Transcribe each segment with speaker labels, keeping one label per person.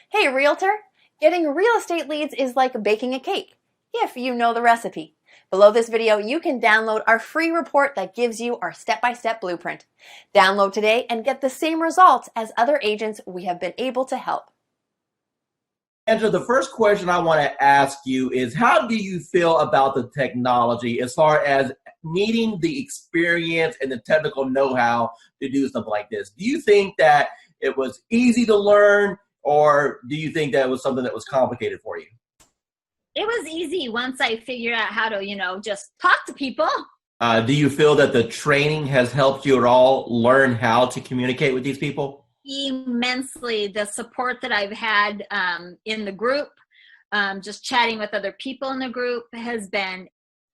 Speaker 1: Hey, realtor! Getting real estate leads is like baking a cake, if you know the recipe. Below this video, you can download our free report that gives you our step-by-step blueprint. Download today and get the same results as other agents we have been able to help.
Speaker 2: Angela, the first question I want to ask you is, how do you feel about the technology as far as needing the experience and the technical know-how to do something like this? Do you think that it was easy to learn, or do you think that it was something that was complicated for you?
Speaker 3: It was easy once I figured out how to, just talk to people.
Speaker 2: Do you feel that the training has helped you at all learn how to communicate with these people?
Speaker 3: Immensely. The support that I've had in the group, just chatting with other people in the group has been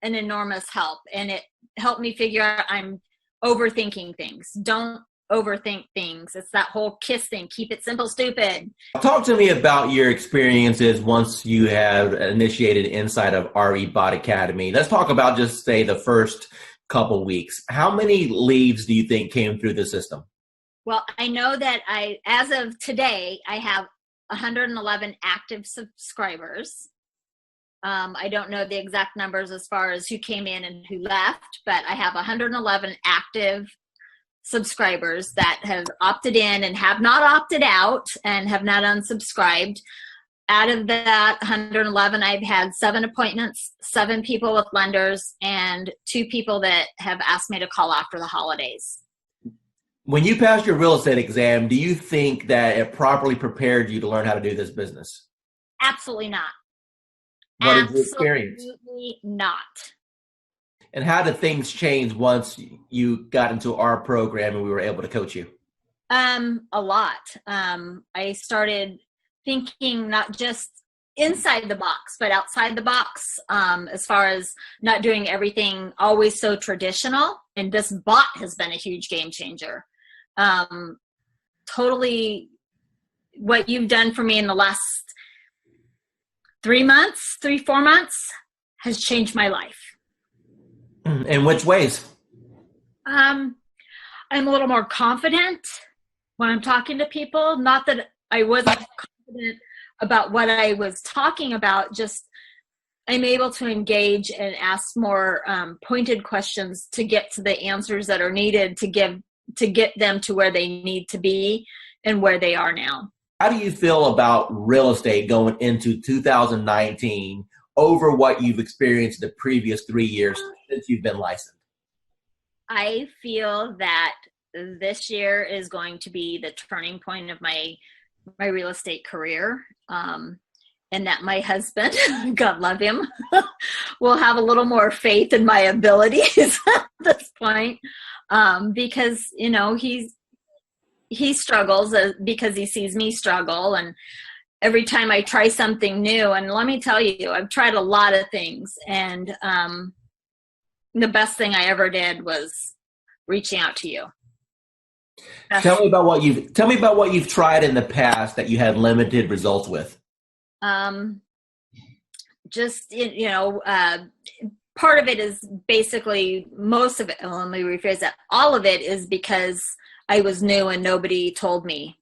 Speaker 3: an enormous help. And it helped me figure out I'm overthinking things. Don't overthink things. It's that whole KISS thing. Keep it simple, stupid.
Speaker 2: Talk to me about your experiences once you have initiated inside of RE Bot Academy. Let's talk about just say the first couple weeks. How many leads do you think came through the system?
Speaker 3: Well, I know that as of today, I have 111 active subscribers. I don't know the exact numbers as far as who came in and who left, but I have 111 active subscribers that have opted in and have not opted out and have not unsubscribed. Out of that 111, I've had 7 appointments, 7 people with lenders, and 2 people that have asked me to call after the holidays.
Speaker 2: When you passed your real estate exam, do you think that it properly prepared you to learn how to do this business?
Speaker 3: Absolutely not.
Speaker 2: What did you experience?
Speaker 3: Absolutely not.
Speaker 2: And how did things change once you got into our program and we were able to coach you?
Speaker 3: A lot. I started thinking not just inside the box, but outside the box, as far as not doing everything always so traditional. And this bot has been a huge game changer. Totally what you've done for me in the last 4 months has changed my life.
Speaker 2: In which ways?
Speaker 3: I'm a little more confident when I'm talking to people. Not that I wasn't confident about what I was talking about, just I'm able to engage and ask more pointed questions to get to the answers that are needed to get them to where they need to be and where they are now.
Speaker 2: How do you feel about real estate going into 2019 over what you've experienced the previous 3 years since you've been licensed?
Speaker 3: I feel that this year is going to be the turning point of my real estate career. And that my husband, God love him, will have a little more faith in my abilities at this point. Because, he struggles because he sees me struggle. And every time I try something new, and let me tell you, I've tried a lot of things. And the best thing I ever did was reaching out to you.
Speaker 2: Tell me about what you've tried in the past that you had limited results with.
Speaker 3: Part of it is basically most of it. Let me rephrase that. All of it is because I was new and nobody told me,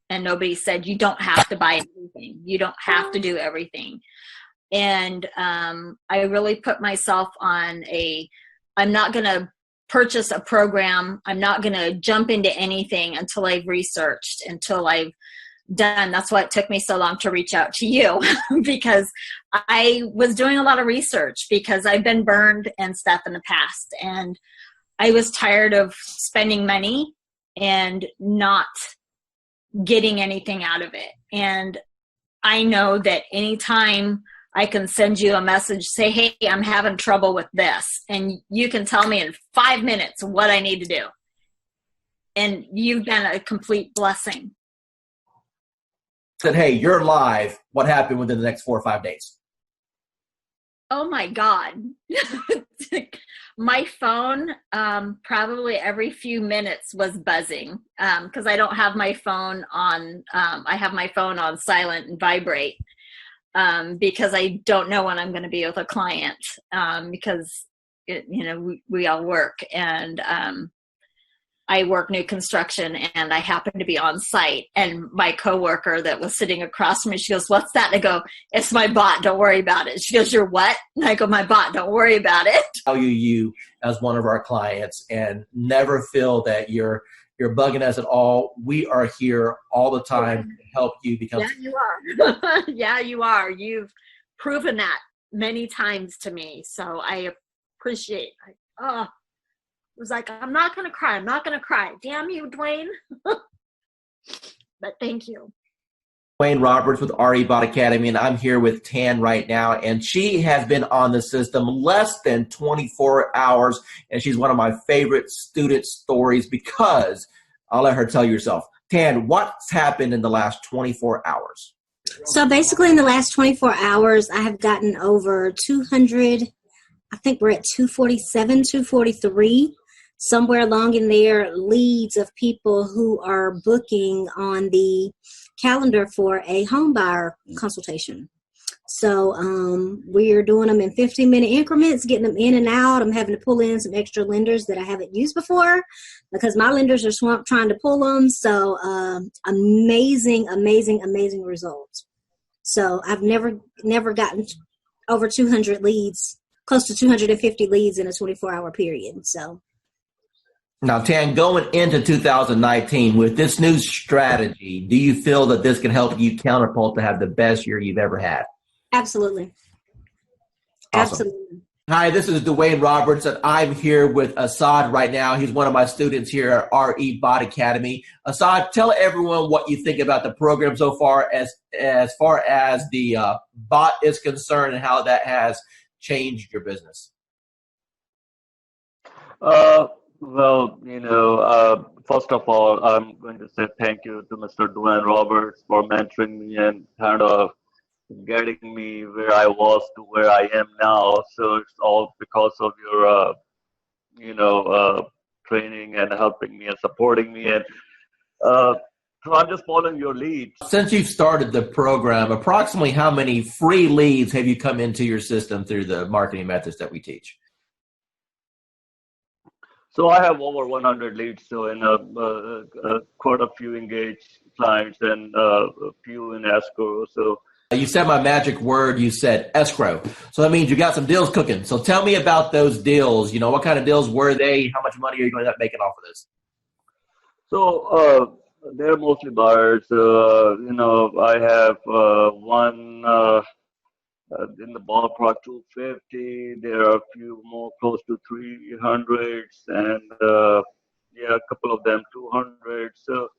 Speaker 3: and nobody said, you don't have to buy everything. You don't have to do everything. And I really put myself on I'm not going to purchase a program. I'm not going to jump into anything until I've researched, until I've done. That's why it took me so long to reach out to you because I was doing a lot of research because I've been burned and stuff in the past. And I was tired of spending money and not getting anything out of it. And I know that anytime I can send you a message, say, hey, I'm having trouble with this. And you can tell me in 5 minutes what I need to do. And you've been a complete blessing.
Speaker 2: Said, hey, you're live. What happened within the next 4 or 5 days?
Speaker 3: Oh my God. My phone, probably every few minutes was buzzing because I don't have my phone on. I have my phone on silent and vibrate because I don't know when I'm going to be with a client because we all work. And I work new construction and I happened to be on site, and my coworker that was sitting across from me, she goes, "What's that?" And I go, "It's my bot. Don't worry about it." She goes, "You're what?" And I go, "My bot. Don't worry about it."
Speaker 2: Value you as one of our clients and never feel that you're bugging us at all. We are here all the time to help you become.
Speaker 3: Yeah, you are. Yeah, you are. You've proven that many times to me. So I appreciate it. Oh, it was like, I'm not going to cry. I'm not going to cry. Damn you, Dwayne. But thank you.
Speaker 2: Wayne Roberts with RE Bot Academy, and I'm here with Tan right now, and she has been on the system less than 24 hours, and she's one of my favorite student stories because I'll let her tell you herself. Tan, what's happened in the last 24 hours?
Speaker 4: So basically in the last 24 hours, I have gotten over 200, I think we're at 247, 243, somewhere along in there, leads of people who are booking on the calendar for a home buyer consultation. So we're doing them in 15-minute increments, getting them in and out. I'm having to pull in some extra lenders that I haven't used before because my lenders are swamped trying to pull them. So amazing, amazing, amazing results. So I've never gotten over 200 leads, close to 250 leads in a 24-hour period. So.
Speaker 2: Now, Tan, going into 2019 with this new strategy, do you feel that this can help you counterpult to have the best year you've ever had?
Speaker 4: Absolutely.
Speaker 2: Awesome.
Speaker 4: Absolutely.
Speaker 2: Hi, this is Dwayne Roberts, and I'm here with Assad right now. He's one of my students here at RE Bot Academy. Assad, tell everyone what you think about the program so far as the bot is concerned and how that has changed your business.
Speaker 5: Well, first of all, I'm going to say thank you to Mr. Dwayne Roberts for mentoring me and kind of getting me where I was to where I am now. So it's all because of your, training and helping me and supporting me. And so I'm just following your lead.
Speaker 2: Since you've started the program, approximately how many free leads have you come into your system through the marketing methods that we teach?
Speaker 5: So I have over 100 leads, so in quite a few engaged clients and a few in escrow. So
Speaker 2: you said my magic word. You said escrow. So that means you got some deals cooking. So tell me about those deals. What kind of deals were they? How much money are you going to end up making off of this?
Speaker 5: So they're mostly buyers. I have one in the ballpark 250. There are a few more close to 300s, and a couple of them 200. So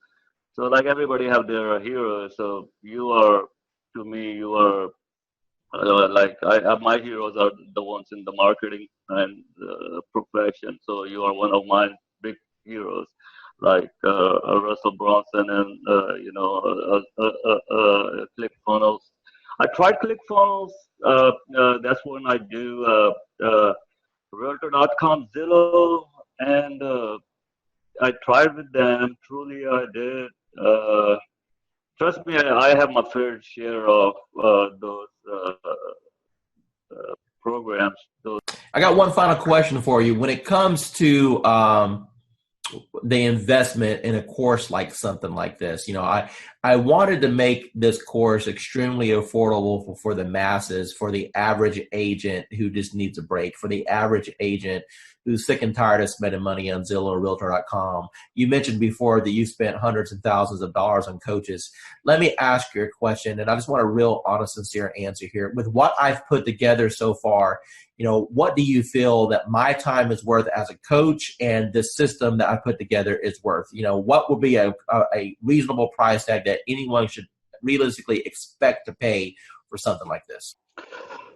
Speaker 5: like everybody have their heroes. So to me, you are my heroes are the ones in the marketing and profession. So you are one of my big heroes, like Russell Bronson and ClickFunnels. I tried ClickFunnels. That's when I do Realtor.com, Zillow, and I tried with them. Truly, I did. Trust me, I have my fair share of those programs.
Speaker 2: I got one final question for you. When it comes to the investment in a course like something like this, I wanted to make this course extremely affordable for the masses, for the average agent who just needs a break, for the average agent who's sick and tired of spending money on Zillow or Realtor.com. You mentioned before that you spent hundreds and thousands of dollars on coaches. Let me ask you a question, and I just want a real honest, sincere answer here. With what I've put together so far, what do you feel that my time is worth as a coach and the system that I put together is worth? What would be a reasonable price tag that anyone should realistically expect to pay for something like this?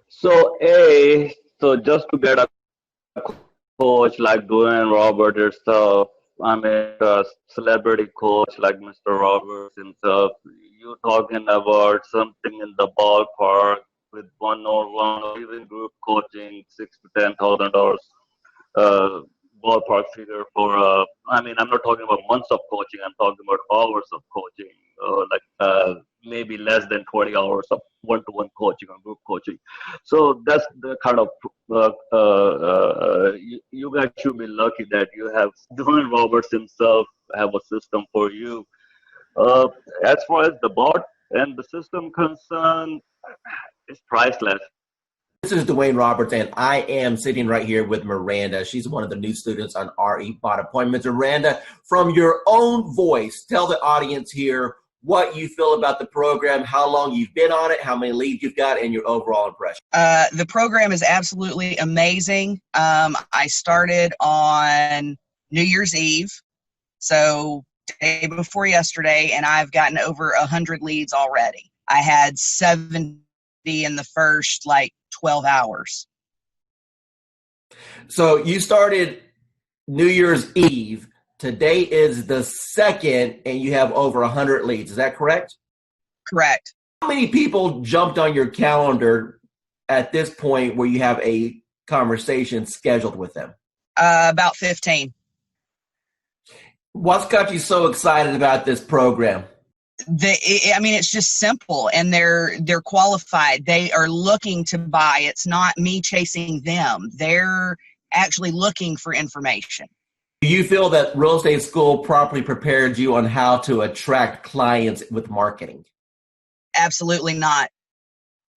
Speaker 5: So just to get a coach like Dwayne Roberts yourself, I mean a celebrity coach like Mr. Roberts himself, you're talking about something in the ballpark with one-on-one or even group coaching, $6,000 to $10,000 ballpark figure for. I'm not talking about months of coaching. I'm talking about hours of coaching, maybe less than 20 hours of one-to-one coaching or group coaching. So that's the kind of you guys should be lucky that you have Dwayne Roberts himself have a system for you. As far as the bot and the system concerned, it's priceless.
Speaker 2: This is Dwayne Roberts, and I am sitting right here with Miranda. She's one of the new students on RE Bot Appointments. Miranda, from your own voice, tell the audience here what you feel about the program, how long you've been on it, how many leads you've got, and your overall impression.
Speaker 6: The program is absolutely amazing. I started on New Year's Eve, so day before yesterday, and I've gotten over 100 leads already. I had 70 in the first 12 hours.
Speaker 2: So you started New Year's Eve. Today is the 2nd, and you have over 100 leads. Is that correct?
Speaker 6: Correct.
Speaker 2: How many people jumped on your calendar at this point where you have a conversation scheduled with them?
Speaker 6: About 15.
Speaker 2: What's got you so excited about this program?
Speaker 6: It's just simple, and they're qualified. They are looking to buy. It's not me chasing them. They're actually looking for information.
Speaker 2: Do you feel that real estate school properly prepared you on how to attract clients with marketing?
Speaker 6: Absolutely not.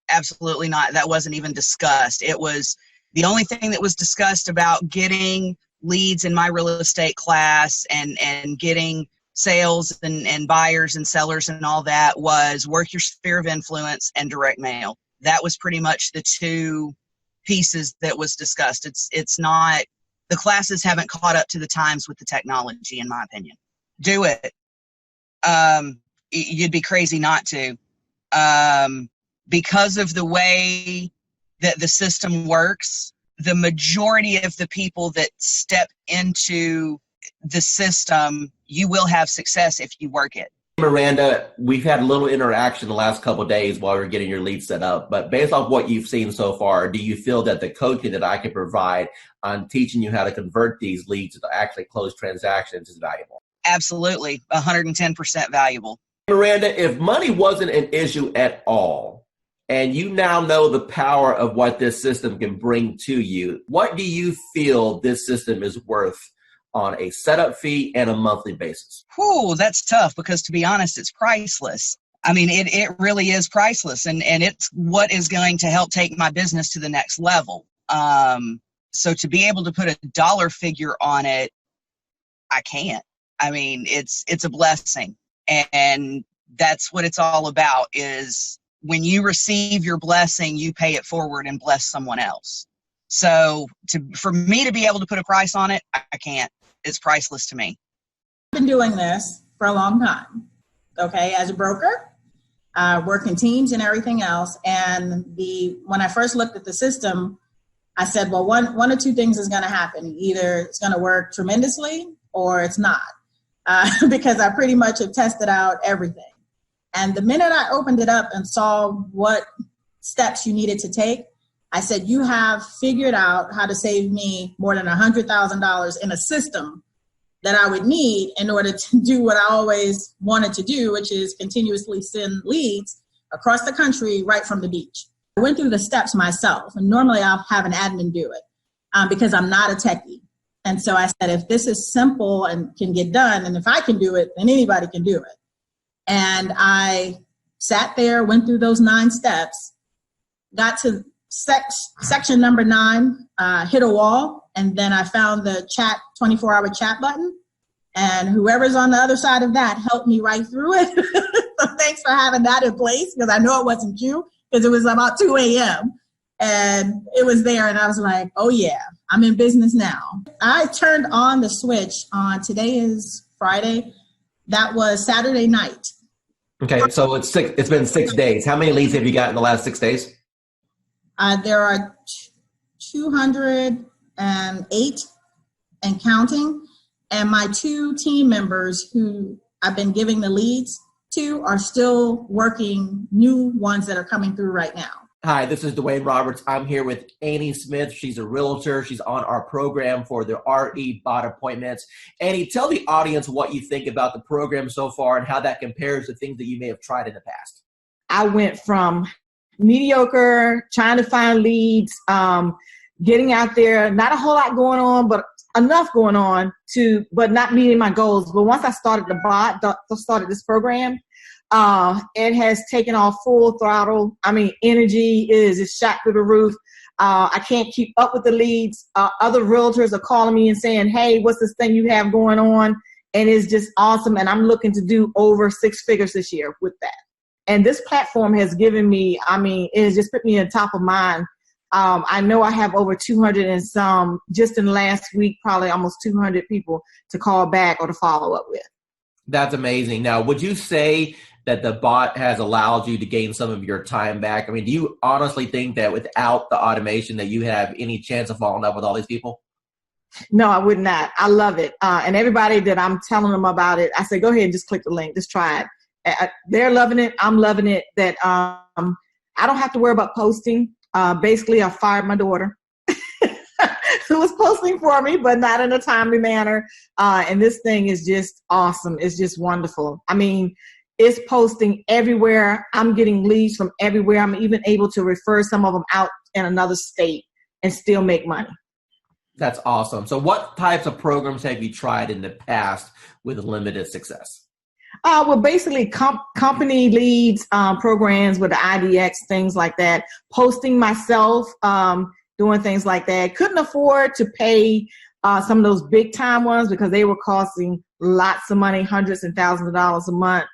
Speaker 6: Absolutely not. That wasn't even discussed. It was the only thing that was discussed about getting leads in my real estate class and getting sales and buyers and sellers and all that was work your sphere of influence and direct mail. That was pretty much the two pieces that was discussed. It's not, the classes haven't caught up to the times with the technology, in my opinion. Do it. You'd be crazy not to. Because of the way that the system works, the majority of the people that step into the system, you will have success if you work it.
Speaker 2: Miranda, we've had a little interaction the last couple of days while we're getting your lead set up, but based off what you've seen so far, do you feel that the coaching that I can provide on teaching you how to convert these leads to actually close transactions is valuable?
Speaker 6: Absolutely, 110% valuable.
Speaker 2: Miranda, if money wasn't an issue at all, and you now know the power of what this system can bring to you, what do you feel this system is worth on a setup fee and a monthly basis?
Speaker 6: Whew, that's tough because, to be honest, it's priceless. I mean, it really is priceless, and it's what is going to help take my business to the next level. So to be able to put a dollar figure on it, I can't. I mean, it's a blessing, and that's what it's all about, is when you receive your blessing, you pay it forward and bless someone else. So for me to be able to put a price on it, I can't. It's priceless to me.
Speaker 7: I've been doing this for a long time, okay, as a broker, working teams and everything else. And when I first looked at the system, I said, well, one or two things is going to happen. Either it's going to work tremendously or it's not, because I pretty much have tested out everything. And the minute I opened it up and saw what steps you needed to take, I said, you have figured out how to save me more than $100,000 in a system that I would need in order to do what I always wanted to do, which is continuously send leads across the country right from the beach. I went through the steps myself, and normally I'll have an admin do it because I'm not a techie. And so I said, if this is simple and can get done, and if I can do it, then anybody can do it. And I sat there, went through those 9 steps, got to section number 9, hit a wall, and then I found the 24-hour chat button, and whoever's on the other side of that helped me right through it. So thanks for having that in place, because I know it wasn't you, because it was about 2 a.m. and it was there, and I was like, oh yeah, I'm in business now. I turned on the switch on, today is Friday, that was Saturday night.
Speaker 2: Okay, so it's been 6 days. How many leads have you got in the last 6 days?
Speaker 7: There are 208 and counting, and my 2 team members who I've been giving the leads to are still working new ones that are coming through right now.
Speaker 2: Hi, this is Dwayne Roberts. I'm here with Annie Smith. She's a realtor. She's on our program for the RE Bot Appointments. Annie, tell the audience what you think about the program so far and how that compares to things that you may have tried in the past.
Speaker 7: I went from mediocre, trying to find leads, getting out there, not a whole lot going on, but enough going on but not meeting my goals. But once I started started this program, it has taken off full throttle. I mean, energy is just shot through the roof. I can't keep up with the leads. Other realtors are calling me and saying, hey, what's this thing you have going on? And it's just awesome. And I'm looking to do over 6 figures this year with that. And this platform has given me, it has just put me on top of mind. I know I have over 200 and some, just in the last week, probably almost 200 people to call back or to follow up with.
Speaker 2: That's amazing. Now, would you say that the bot has allowed you to gain some of your time back? I mean, do you honestly think that without the automation that you have any chance of following up with all these people?
Speaker 7: No, I would not. I love it. And everybody that I'm telling them about it, I say, go ahead and just click the link. Just try it. They're loving it. I'm loving it. That I don't have to worry about posting. Basically, I fired my daughter who was posting for me, but not in a timely manner. And this thing is just awesome. It's just wonderful. I mean, it's posting everywhere. I'm getting leads from everywhere. I'm even able to refer some of them out in another state and still make money.
Speaker 2: That's awesome. So what types of programs have you tried in the past with limited success?
Speaker 7: Well, basically company leads, programs with the IDX, things like that. Posting myself, doing things like that. Couldn't afford to pay some of those big time ones because they were costing lots of money, hundreds and thousands of dollars a month.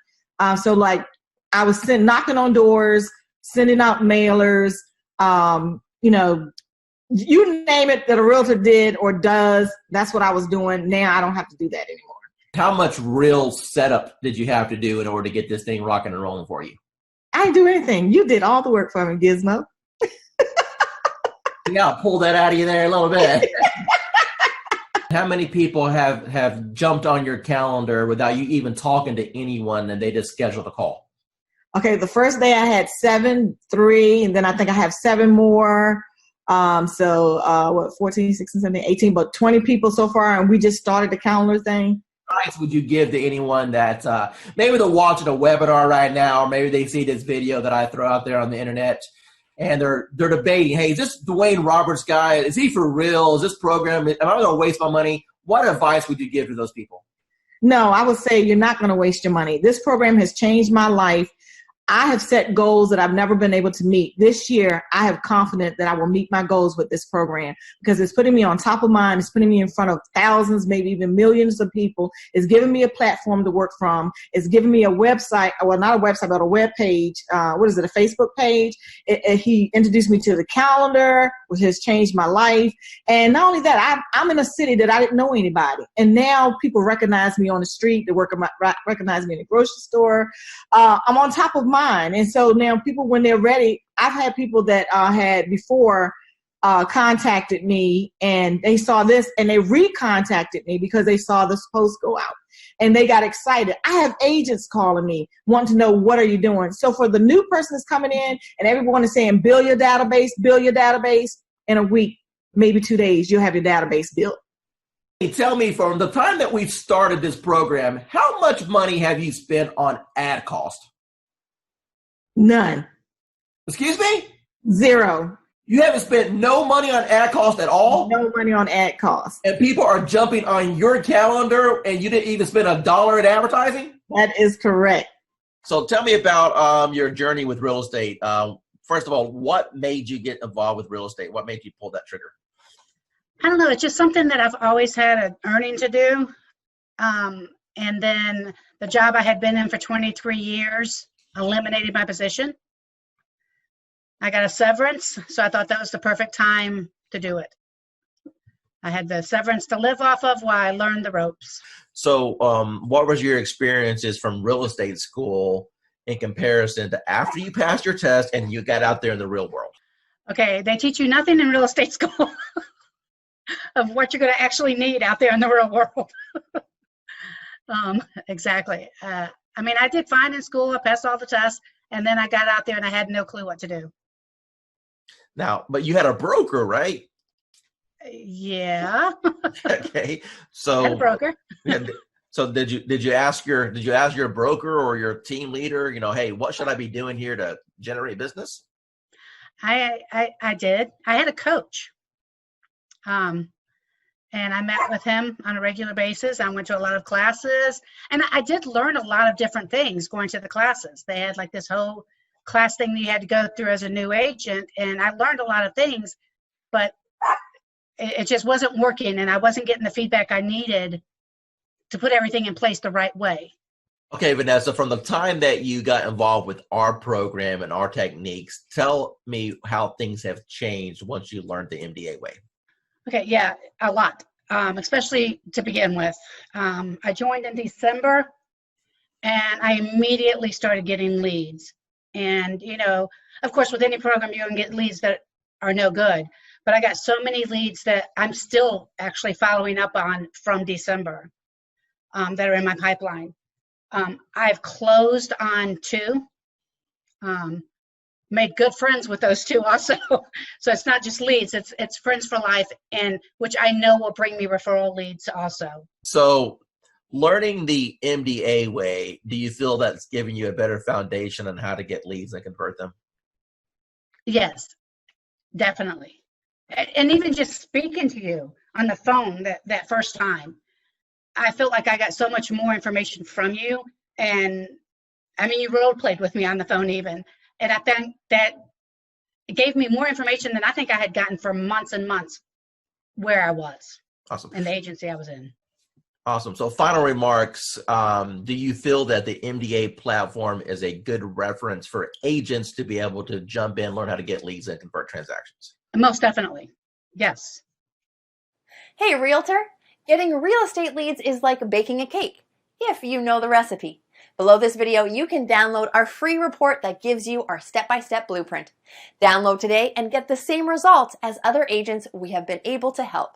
Speaker 7: So like I was knocking on doors, sending out mailers, you name it that a realtor did or does, that's what I was doing. Now I don't have to do that anymore.
Speaker 2: How much real setup did you have to do in order to get this thing rocking and rolling for you?
Speaker 7: I didn't do anything. You did all the work for me, Gizmo.
Speaker 2: Yeah, I'll pull that out of you there a little bit. How many people have jumped on your calendar without you even talking to anyone and they just scheduled a call?
Speaker 7: Okay, the first day I had 7, 3, and then I think I have 7 more. 14, 16, 17, 18, but 20 people so far, and we just started the calendar thing.
Speaker 2: What advice would you give to anyone that maybe they're watching a webinar right now, or maybe they see this video that I throw out there on the internet, and they're debating, hey, is this Dwayne Roberts guy, is he for real? Is this program, am I going to waste my money? What advice would you give to those people?
Speaker 7: No, I would say you're not going to waste your money. This program has changed my life. I have set goals that I've never been able to meet. This year, I have confidence that I will meet my goals with this program because it's putting me on top of mind. It's putting me in front of thousands, maybe even millions of people. It's giving me a platform to work from. It's giving me a website, well, not a website, but a web page. A Facebook page. He introduced me to the calendar, which has changed my life. And not only that, I'm in a city that I didn't know anybody. And now people recognize me on the street. They recognize me in the grocery store. I'm on top of mind. And so now people, when they're ready, I've had people that had before contacted me and they saw this and they recontacted me because they saw this post go out and they got excited. I have agents calling me wanting to know, what are you doing? So for the new person that's coming in and everyone is saying, build your database in a week, maybe 2 days, you'll have your database built.
Speaker 2: Tell me, from the time that we've started this program, how much money have you spent on ad cost?
Speaker 7: None.
Speaker 2: Excuse me?
Speaker 7: 0.
Speaker 2: You haven't spent no money on ad cost at all?
Speaker 7: No money on ad cost.
Speaker 2: And people are jumping on your calendar and you didn't even spend $1 in advertising?
Speaker 7: That is correct.
Speaker 2: So tell me about your journey with real estate. First of all, what made you get involved with real estate? What made you pull that trigger?
Speaker 8: I don't know. It's just something that I've always had an earning to do. And then the job I had been in for 23 years eliminated my position. I got a severance, so I thought that was the perfect time to do it. I had the severance to live off of while I learned the ropes.
Speaker 2: So what was your experiences from real estate school in comparison to after you passed your test and you got out there in the real world?
Speaker 8: Okay, they teach you nothing in real estate school of what you're going to actually need out there in the real world. Exactly. I did fine in school. I passed all the tests, and then I got out there and I had no clue what to do.
Speaker 2: Now, but you had a broker, right?
Speaker 8: Yeah.
Speaker 2: Okay.
Speaker 8: I had a broker.
Speaker 2: So did you ask your broker or your team leader, hey, what should I be doing here to generate business?
Speaker 8: I did. I had a coach. And I met with him on a regular basis. I went to a lot of classes, and I did learn a lot of different things going to the classes. They had like this whole class thing that you had to go through as a new agent, and I learned a lot of things, but it just wasn't working, and I wasn't getting the feedback I needed to put everything in place the right way.
Speaker 2: Okay, Vanessa, from the time that you got involved with our program and our techniques, tell me how things have changed once you learned the MDA way.
Speaker 8: Okay, yeah, a lot, especially to begin with. I joined in December, and I immediately started getting leads. And, of course, with any program, you're going to get leads that are no good. But I got so many leads that I'm still actually following up on from December that are in my pipeline. I've closed on 2. Made good friends with those 2 also. So it's not just leads, it's friends for life, and which I know will bring me referral leads also.
Speaker 2: So learning the MDA way, do you feel that's giving you a better foundation on how to get leads and convert them?
Speaker 8: Yes, definitely. And even just speaking to you on the phone that first time, I felt like I got so much more information from you. And I mean, you role played with me on the phone even. And I think that it gave me more information than I think I had gotten for months and months where I was.
Speaker 2: Awesome.
Speaker 8: In the agency I was in.
Speaker 2: Awesome. So final remarks, do you feel that the MDA platform is a good reference for agents to be able to jump in, learn how to get leads and convert transactions?
Speaker 8: Most definitely. Yes.
Speaker 1: Hey, realtor, getting real estate leads is like baking a cake, if you know the recipe. Below this video, you can download our free report that gives you our step-by-step blueprint. Download today and get the same results as other agents we have been able to help.